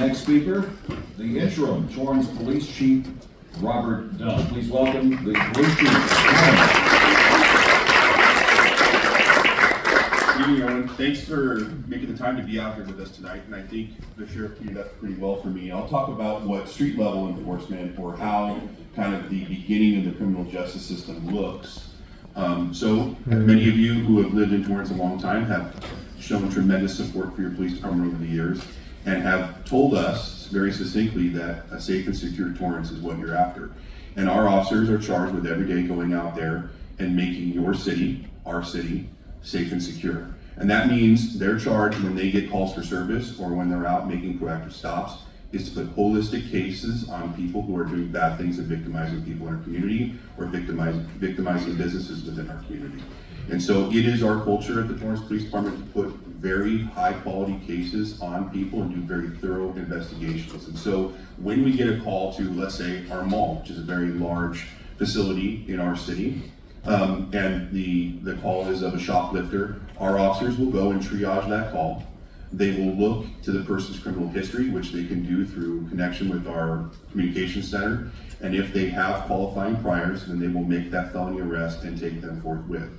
next speaker, the interim Torrance Police Chief, Robert Dunn. Please welcome the Police Chief. Good evening, everyone. Thanks for making the time to be out here with us tonight, and I think the sheriff teed up pretty well for me. I'll talk about what street level enforcement, or how kind of the beginning of the criminal justice system looks. So many of you who have lived in Torrance a long time have shown tremendous support for your police department over the years, and have told us very succinctly that a safe and secure Torrance is what you're after. And our officers are charged with every day going out there and making your city, our city, safe and secure. And that means their charge when they get calls for service or when they're out making proactive stops is to put holistic cases on people who are doing bad things and victimizing people in our community, or victimizing businesses within our community. And so it is our culture at the Torrance Police Department to put very high quality cases on people and do very thorough investigations. And so when we get a call to, let's say, our mall, which is a very large facility in our city, and the call is of a shoplifter, our officers will go and triage that call. They will look to the person's criminal history, which they can do through connection with our communications center. And if they have qualifying priors, then they will make that felony arrest and take them forthwith.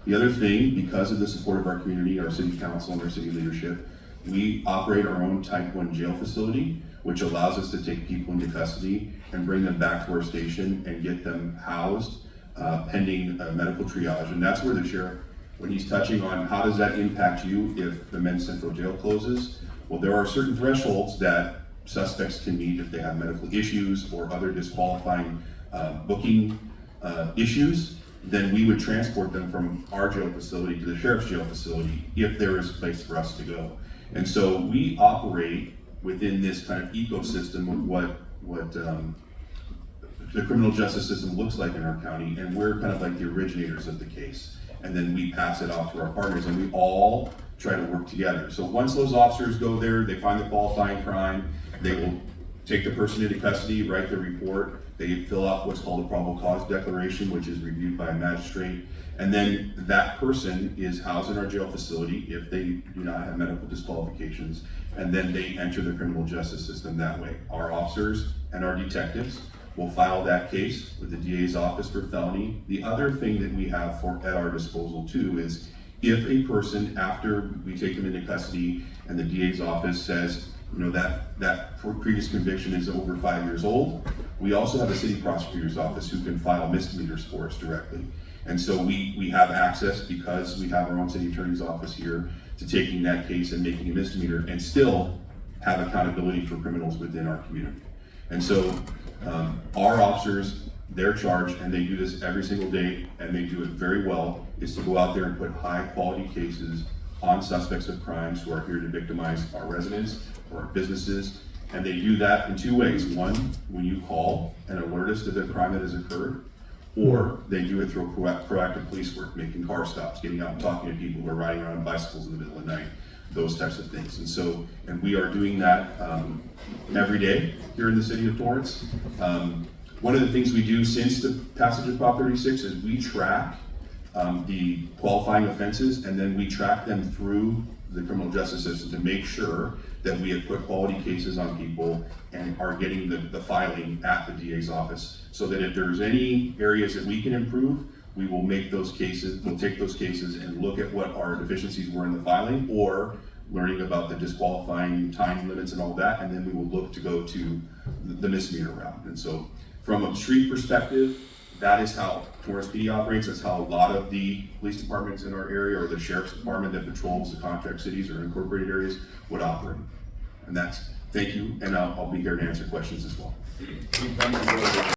The other thing, because of the support of our community, our city council, and our city leadership, we operate our own Type 1 jail facility, which allows us to take people into custody and bring them back to our station and get them housed pending medical triage. And that's where the sheriff, when he's touching on how does that impact you if the men's central jail closes, well, there are certain thresholds that suspects can meet if they have medical issues or other disqualifying booking issues. Then we would transport them from our jail facility to the sheriff's jail facility if there is a place for us to go. And so we operate within this kind of ecosystem of what the criminal justice system looks like in our county, and we're kind of like the originators of the case. And then we pass it off to our partners, and we all try to work together. So once those officers go there, they find the qualifying crime, they will take the person into custody, write the report, they fill out what's called a probable cause declaration, which is reviewed by a magistrate, and then that person is housed in our jail facility if they do not have medical disqualifications, and then they enter the criminal justice system that way. Our officers and our detectives will file that case with the DA's office for felony. The other thing that we have at our disposal too is if a person, after we take them into custody and the DA's office says, you know, that previous conviction is over 5 years old, we also have a city prosecutor's office who can file misdemeanors for us directly. And so we have access, because we have our own city attorney's office here, to taking that case and making a misdemeanor and still have accountability for criminals within our community. And so our officers, their charge, and they do this every single day, and they do it very well, is to go out there and put high quality cases on suspects of crimes who are here to victimize our residents or our businesses. And they do that in two ways. One, when you call and alert us to the crime that has occurred, or they do it through proactive police work, making car stops, getting out and talking to people who are riding around on bicycles in the middle of the night, those types of things. And so, and we are doing that every day here in the city of Torrance. One of the things we do since the passage of Prop 36 is we track the qualifying offenses, and then we track them through the criminal justice system to make sure that we have put quality cases on people and are getting the filing at the DA's office, so that if there's any areas that we can improve, we will make those cases, we'll take those cases and look at what our deficiencies were in the filing, or learning about the disqualifying time limits and all that, and then we will look to go to the misdemeanor route. And so from a street perspective, that is how Torrance PD operates. That's how a lot of the police departments in our area, or the sheriff's department that patrols the contract cities or incorporated areas, would operate. And that's, thank you, and I'll be here to answer questions as well.